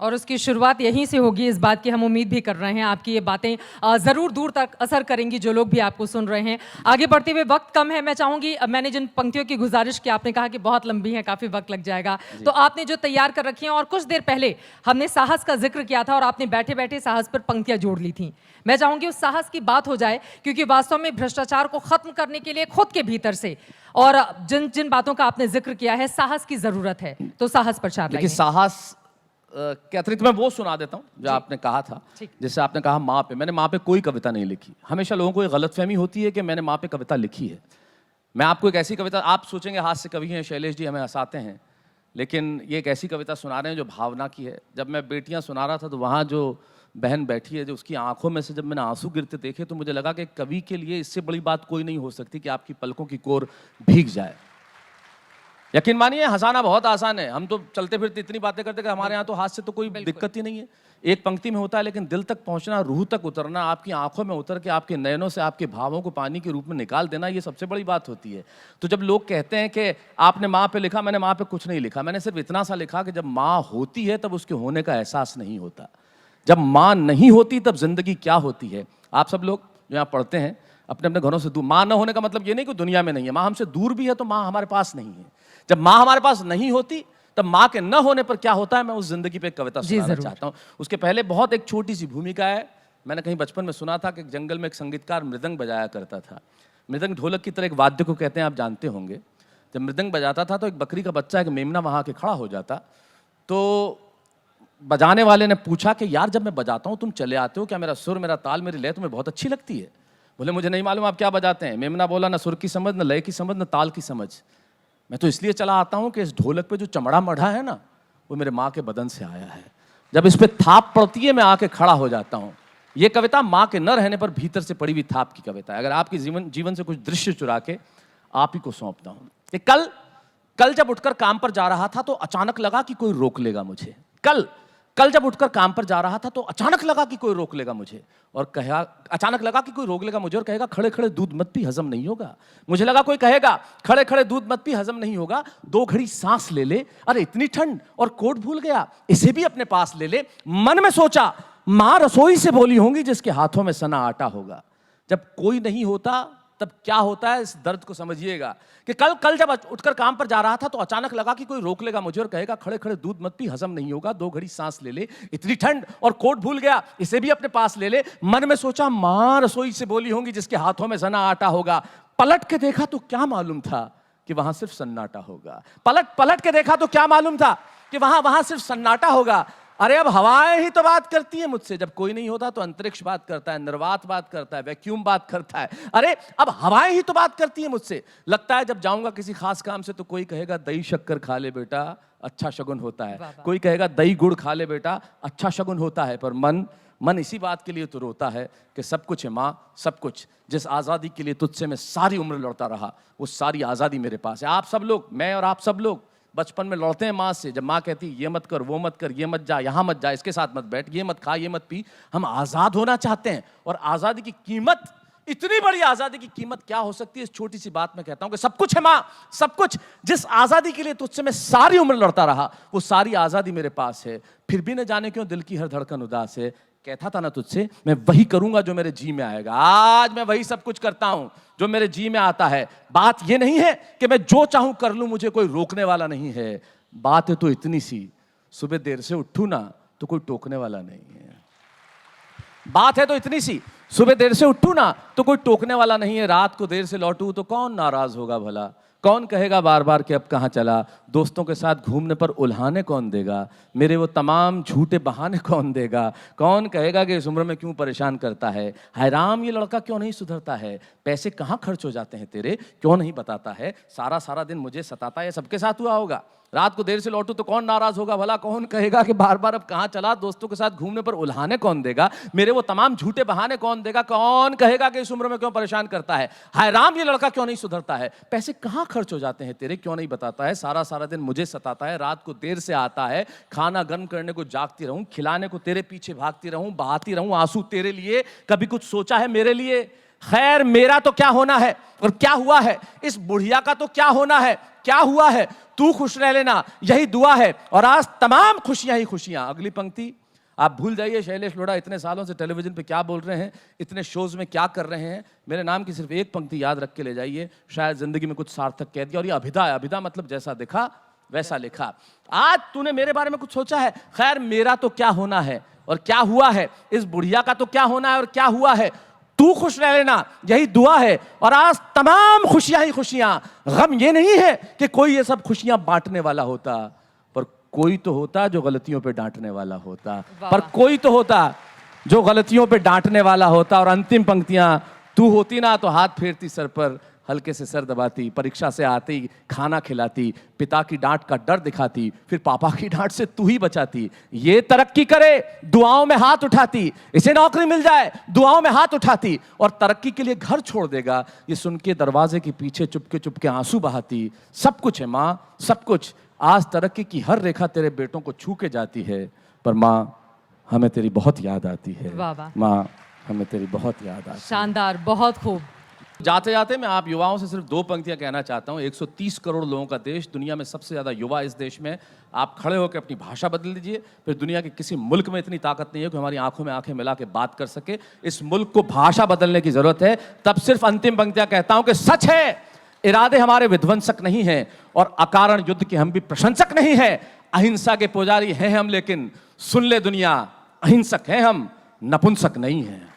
और उसकी शुरुआत यहीं से होगी, इस बात की हम उम्मीद भी कर रहे हैं। आपकी ये बातें ज़रूर दूर तक असर करेंगी, जो लोग भी आपको सुन रहे हैं। आगे बढ़ते हुए वक्त कम है, मैं चाहूँगी, मैंने जिन पंक्तियों की गुजारिश की, आपने कहा कि बहुत लंबी है, काफ़ी वक्त लग जाएगा, तो आपने जो तैयार कर रखी हैं, और कुछ देर पहले हमने साहस का जिक्र किया था और आपने बैठे बैठे साहस पर पंक्तियाँ जोड़ ली थी। मैं चाहूँगी उस साहस की बात हो जाए, क्योंकि वास्तव में भ्रष्टाचार को खत्म करने के लिए खुद के भीतर से और जिन जिन बातों का आपने जिक्र किया है, साहस की जरूरत है, तो साहस पर चार देखिए, साहस के अतिरिक्त मैं वो सुना देता हूँ जो आपने कहा था। जैसे आपने कहा माँ पे, मैंने माँ पे कोई कविता नहीं लिखी। हमेशा लोगों को एक गलतफहमी होती है कि मैंने माँ पे कविता लिखी है। मैं आपको एक ऐसी कविता, आप सोचेंगे हास्य कवि हैं शैलेश जी, हमें हंसाते हैं, लेकिन ये एक ऐसी कविता सुना रहे हैं जो भावना की है। जब मैं बेटियां सुना रहा था तो वहाँ जो बहन बैठी है, जो उसकी आंखों में से जब मैंने आंसू गिरते देखे, तो मुझे लगा कि कवि के लिए इससे बड़ी बात कोई नहीं हो सकती कि आपकी पलकों की कोर भीग जाए। यकीन मानिए, हंसाना बहुत आसान है। हम तो चलते फिरते इतनी बातें करते कि हमारे यहाँ तो हाथ से तो कोई दिक्कत ही नहीं है, एक पंक्ति में होता है, लेकिन दिल तक पहुंचना, रूह तक उतरना, आपकी आंखों में उतर के आपके नयनों से आपके भावों को पानी के रूप में निकाल देना, ये सबसे बड़ी बात होती है। तो जब लोग कहते हैं कि आपने माँ पे लिखा, मैंने माँ पे कुछ नहीं लिखा। मैंने सिर्फ इतना सा लिखा कि जब माँ होती है तब उसके होने का एहसास नहीं होता, जब माँ नहीं होती तब जिंदगी क्या होती है। आप सब लोग जो यहाँ पढ़ते हैं अपने अपने घरों से दूर, माँ न होने का मतलब ये नहीं कि दुनिया में नहीं है, माँ हमसे दूर भी है तो माँ हमारे पास नहीं है। जब माँ हमारे पास नहीं होती तब माँ के न होने पर क्या होता है, मैं उस जिंदगी पे एक कविता सुनाना चाहता हूँ। उसके पहले बहुत एक छोटी सी भूमिका है। मैंने कहीं बचपन में सुना था कि जंगल में एक संगीतकार मृदंग बजाया करता था। मृदंग ढोलक की तरह एक वाद्य को कहते हैं, आप जानते होंगे। जब मृदंग बजाता था तो एक बकरी का बच्चा, एक मेमना वहाँ के खड़ा हो जाता। तो बजाने वाले ने पूछा कि यार, जब मैं बजाता हूँ तुम चले आते हो, क्या मेरा सुर, मेरा ताल, मेरी लय तुम्हें बहुत अच्छी लगती है? बोले मुझे नहीं मालूम आप क्या बजाते हैं। मेमना बोला, ना सुर की समझ, न लय की समझ, न ताल की समझ। मैं तो इसलिए चला आता हूँ कि इस ढोलक पे जो चमड़ा मढ़ा है ना, वो मेरे माँ के बदन से आया है। जब इस पे थाप पड़ती है मैं आके खड़ा हो जाता हूँ। ये कविता माँ के न रहने पर भीतर से पड़ी हुई थाप की कविता है। अगर आपके जीवन से कुछ दृश्य चुरा के आप ही को सौंपता हूँ कि कल जब उठकर काम पर जा रहा था तो अचानक लगा कि कोई रोक लेगा मुझे। कल जब उठकर काम पर जा रहा था तो अचानक लगा कि कोई रोक लेगा मुझे और कहेगा खड़े खड़े दूध मत पी, हजम नहीं होगा। मुझे लगा कोई कहेगा खड़े खड़े दूध मत पी, हजम नहीं होगा, 2 घड़ी सांस ले ले, अरे इतनी ठंड और कोट भूल गया, इसे भी अपने पास ले ले। मन में सोचा माँ रसोई से बोली होंगी जिसके हाथों में सना आटा होगा। जब कोई नहीं होता तब क्या होता है, इस दर्द को समझिएगा कि कल जब उठकर काम पर जा रहा था तो अचानक लगा कि कोई रोक लेगा मुझे और कहेगा खड़े खड़े दूध मत पी, हजम नहीं होगा, 2 घड़ी सांस ले ले, इतनी ठंड और कोट भूल गया, इसे भी अपने पास ले ले। मन में सोचा माँ रसोई से बोली होंगी जिसके हाथों में सना आटा होगा। पलट के देखा तो क्या मालूम था कि वहां सिर्फ सन्नाटा होगा। पलट के देखा तो क्या मालूम था कि वहां सिर्फ सन्नाटा होगा। अरे अब हवाएं ही तो बात करती है मुझसे। जब कोई नहीं होता तो अंतरिक्ष बात करता है, निर्वात बात करता है, वैक्यूम बात करता है। अरे अब हवाएं ही तो बात करती है मुझसे। लगता है जब जाऊंगा किसी खास काम से तो कोई कहेगा दही शक्कर खा ले बेटा, अच्छा शगुन होता है। कोई कहेगा दही गुड़ खा ले बेटा, अच्छा शगुन होता है। पर मन इसी बात के लिए तो रोता है कि सब कुछ है माँ, सब कुछ। जिस आज़ादी के लिए तुझसे मैं सारी उम्र लड़ता रहा, वो सारी आज़ादी मेरे पास है। आप सब लोग, मैं और आप सब लोग बचपन में लड़ते हैं माँ से। जब माँ कहती ये मत कर, वो मत कर, ये मत जा, यहाँ मत जा, इसके साथ मत बैठ, ये मत खा, ये मत पी। हम आज़ाद होना चाहते हैं और आज़ादी की कीमत, इतनी बड़ी आज़ादी की कीमत क्या हो सकती है, इस छोटी सी बात में कहता हूँ कि सब कुछ है माँ, सब कुछ। जिस आज़ादी के लिए तुझसे मैं सारी उम्र लड़ता रहा, वो सारी आज़ादी मेरे पास है। फिर भी न जाने क्यों दिल की हर धड़कन उदास है। कहता था ना तुझसे मैं वही करूंगा जो मेरे जी में आएगा। आज मैं वही सब कुछ करता हूं जो मेरे जी में आता है। बात ये नहीं है कि मैं जो चाहूं कर लूं, मुझे कोई रोकने वाला नहीं है। बात है तो इतनी सी, सुबह देर से उठूं ना तो कोई टोकने वाला नहीं है। बात है तो इतनी सी, सुबह देर से उठूं ना तो कोई टोकने वाला नहीं है। रात को देर से लौटूं तो कौन नाराज होगा भला। कौन कहेगा बार बार कि अब कहाँ चला। दोस्तों के साथ घूमने पर उल्हाने कौन देगा। मेरे वो तमाम झूठे बहाने कौन देगा। कौन कहेगा कि इस उम्र में क्यों परेशान करता है। हाय राम, ये लड़का क्यों नहीं सुधरता है। पैसे कहाँ खर्च हो जाते हैं तेरे, क्यों नहीं बताता है। सारा दिन मुझे सताता है। सबके साथ हुआ होगा। रात को देर से लौटूं तो कौन नाराज होगा भला। कौन कहेगा कि बार बार अब कहाँ चला। दोस्तों के साथ घूमने पर उल्हाने कौन देगा। मेरे वो तमाम झूठे बहाने कौन देगा। कौन कहेगा कि इस उम्र में क्यों परेशान करता है। हाय राम, ये लड़का क्यों नहीं सुधरता है। पैसे कहाँ खर्च हो जाते हैं तेरे, क्यों नहीं बताता है। सारा दिन मुझे सताता है। रात को देर से आता है। खाना गर्म करने को जागती रहूं, खिलाने को तेरे पीछे भागती रहूं, बहाती रहूं आंसू तेरे लिए। कभी कुछ सोचा है मेरे लिए। खैर मेरा तो क्या होना है और क्या हुआ है, इस बुढ़िया का तो क्या होना है, क्या हुआ है, तू खुश रह लेना, यही दुआ है, और आज तमाम खुशियां ही खुशियां। अगली पंक्ति आप भूल जाइए, शैलेश लोढ़ा इतने सालों से टेलीविजन पे क्या बोल रहे हैं, इतने शोज में क्या कर रहे हैं, मेरे नाम की सिर्फ एक पंक्ति याद रख के ले जाइए, शायद जिंदगी में कुछ सार्थक कह दिया। और ये अभिधा है, अभिधा मतलब जैसा देखा वैसा लिखा। आज तूने मेरे बारे में कुछ सोचा है, खैर मेरा तो क्या होना है और क्या हुआ है, इस बुढ़िया का तो क्या होना है और क्या हुआ है, तू खुश रह लेना, यही दुआ है, और आज तमाम खुशियां ही खुशियां। गम ये नहीं है कि कोई ये सब खुशियां बांटने वाला होता, पर कोई तो होता जो गलतियों पे डांटने वाला होता, पर कोई तो होता जो गलतियों पे डांटने वाला होता। और अंतिम पंक्तियां, तू होती ना तो हाथ फेरती सर पर, हल्के से सर दबाती, परीक्षा से आती खाना खिलाती, पिता की डांट का डर दिखाती, फिर पापा की डांट से तू ही बचाती। ये तरक्की करे दुआओं में हाथ उठाती, इसे नौकरी मिल जाए दुआओं में हाथ उठाती, और तरक्की के लिए घर छोड़ देगा ये सुन के दरवाजे के पीछे चुपके चुपके आंसू बहाती। सब कुछ है माँ, सब कुछ, आज तरक्की की हर रेखा तेरे बेटों को छू के जाती है, पर माँ हमें तेरी बहुत याद आती है। वाह वाह, माँ हमें तेरी बहुत याद आती है। शानदार, बहुत खूब। जाते जाते मैं आप युवाओं से सिर्फ 2 पंक्तियां कहना चाहता हूं। 130 करोड़ लोगों का देश, दुनिया में सबसे ज्यादा युवा इस देश में। आप खड़े होकर अपनी भाषा बदल लीजिए, फिर दुनिया के किसी मुल्क में इतनी ताकत नहीं है कि हमारी आंखों में आंखें मिला के बात कर सके। इस मुल्क को भाषा बदलने की जरूरत है। तब सिर्फ अंतिम पंक्तियां कहता हूं कि सच है इरादे हमारे विध्वंसक नहीं हैं और अकारण युद्ध के हम भी प्रशंसक नहीं हैं। अहिंसा के पुजारी हैं हम, लेकिन सुन ले दुनिया, अहिंसक हैं हम, नपुंसक नहीं हैं।